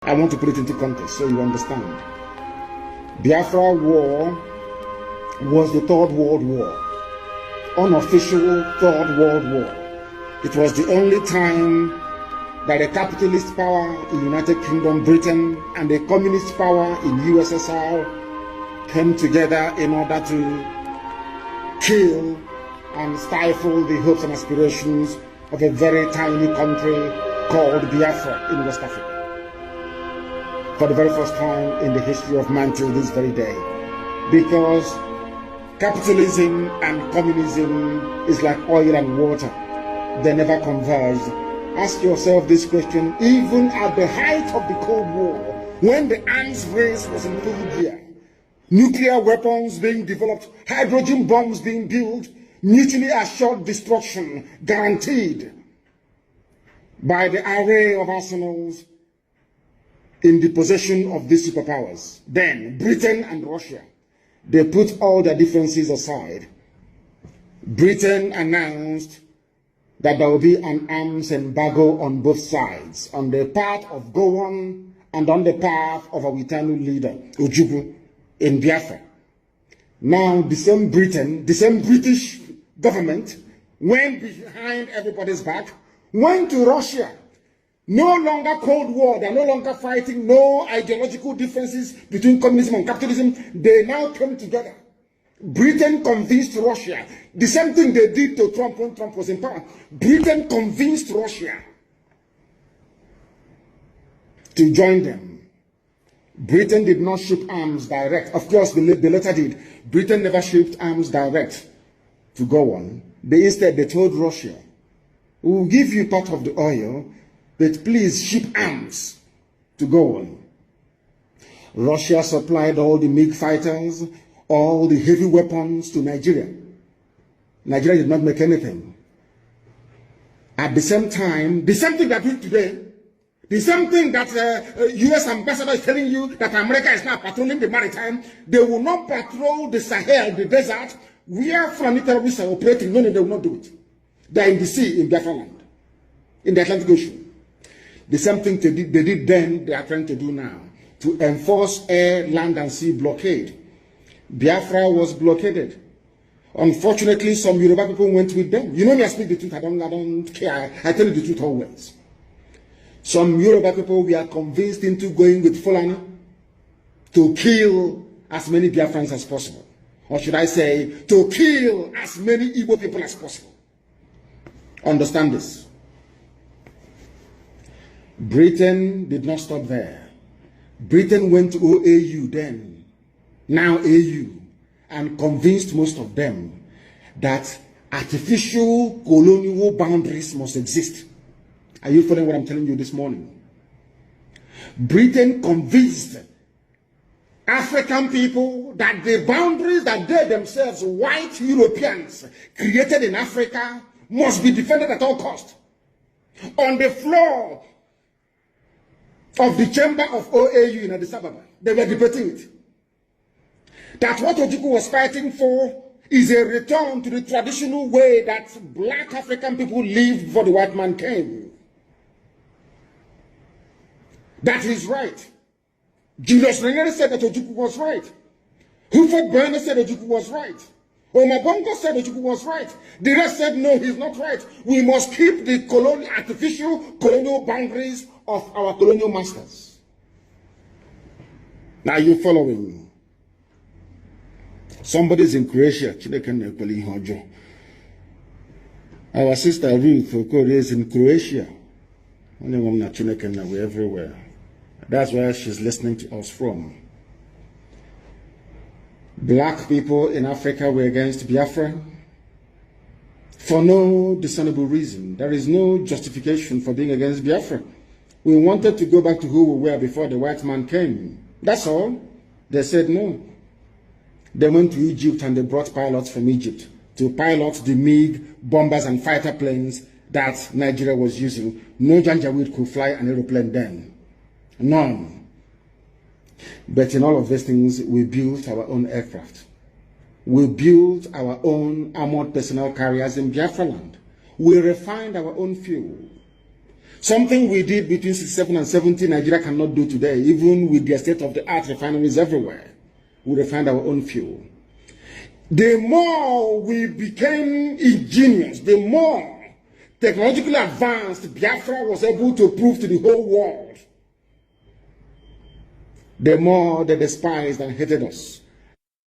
I want to put it into context so you understand. Biafra War was the Third World War, unofficial Third World War. It was the only time that a capitalist power in United Kingdom, Britain, and a communist power in USSR came together in order to kill and stifle the hopes and aspirations of a very tiny country called Biafra in West Africa. For the very first time in the history of man till this very day. Because capitalism and communism is like oil and water. They never converge. Ask yourself this question, even at the height of the Cold War, when the arms race was in full gear, nuclear weapons being developed, hydrogen bombs being built, mutually assured destruction guaranteed by the array of arsenals in the possession of these superpowers. Then Britain and Russia, they put all their differences aside. Britain announced that there will be an arms embargo on both sides, on the part of Gowon and on the part of our eternal leader, Ojukwu, in Biafra. Now, the same Britain, the same British government went behind everybody's back, went to Russia. No longer Cold War, they're no longer fighting, no ideological differences between communism and capitalism. They now came together. Britain convinced Russia, the same thing they did to Trump when Trump was in power. Britain convinced Russia to join them. Britain did not ship arms direct. Of course, they later did. Britain never shipped arms direct to Gowon. Instead, they told Russia, we will give you part of the oil, but please ship arms to Gowon. Russia supplied all the MiG fighters, all the heavy weapons to Nigeria. Nigeria did not make anything. At the same time, the same thing they're doing today, the same thing that U.S. ambassador is telling you that America is now patrolling the maritime, they will not patrol the Sahel, the desert, where Fulani terrorists are operating. No, they will not do it. They are in the sea, in Biafran land, in the Atlantic Ocean. The same thing they did then, they are trying to do now, to enforce air, land, and sea blockade. Biafra was blockaded. Unfortunately, some Yoruba people went with them. You know me, I speak the truth. I don't care. I tell you the truth always. Some Yoruba people were convinced into going with Fulani to kill as many Biafrans as possible. Or should I say, to kill as many Igbo people as possible. Understand this. Britain did not stop there. Britain went to OAU then, now AU, and convinced most of them that artificial colonial boundaries must exist. Are you following what I'm telling you this morning? Britain convinced African people that the boundaries that they themselves, white Europeans, created in Africa must be defended at all costs. On the floor of the chamber of OAU in Addis Ababa, they were debating it. That what Ojukwu was fighting for is a return to the traditional way that black African people lived before the white man came. That is right. Julius Nyerere said that Ojukwu was right. Huford Burner said Ojukwu was right. Omabongo said Ojukwu was right. The rest said no, he's not right. We must keep the artificial colonial boundaries of our colonial masters. Now you following me. Somebody's in Croatia. Our sister Ruth Okoro is in Croatia. We're everywhere. That's where she's listening to us from. Black people in Africa were against Biafra for no discernible reason. There is no justification for being against Biafra. We wanted to go back to who we were before the white man came. That's all. They said no. They went to Egypt and they brought pilots from Egypt to pilot the MiG bombers and fighter planes that Nigeria was using. No Janjaweed could fly an aeroplane then. None. But in all of these things, we built our own aircraft. We built our own armored personnel carriers in Biafra land. We refined our own fuel. Something we did between 67 and 70, Nigeria cannot do today, even with their state-of-the-art refineries everywhere. We refine our own fuel. The more we became ingenious, the more technologically advanced Biafra was able to prove to the whole world, the more they despised and hated us.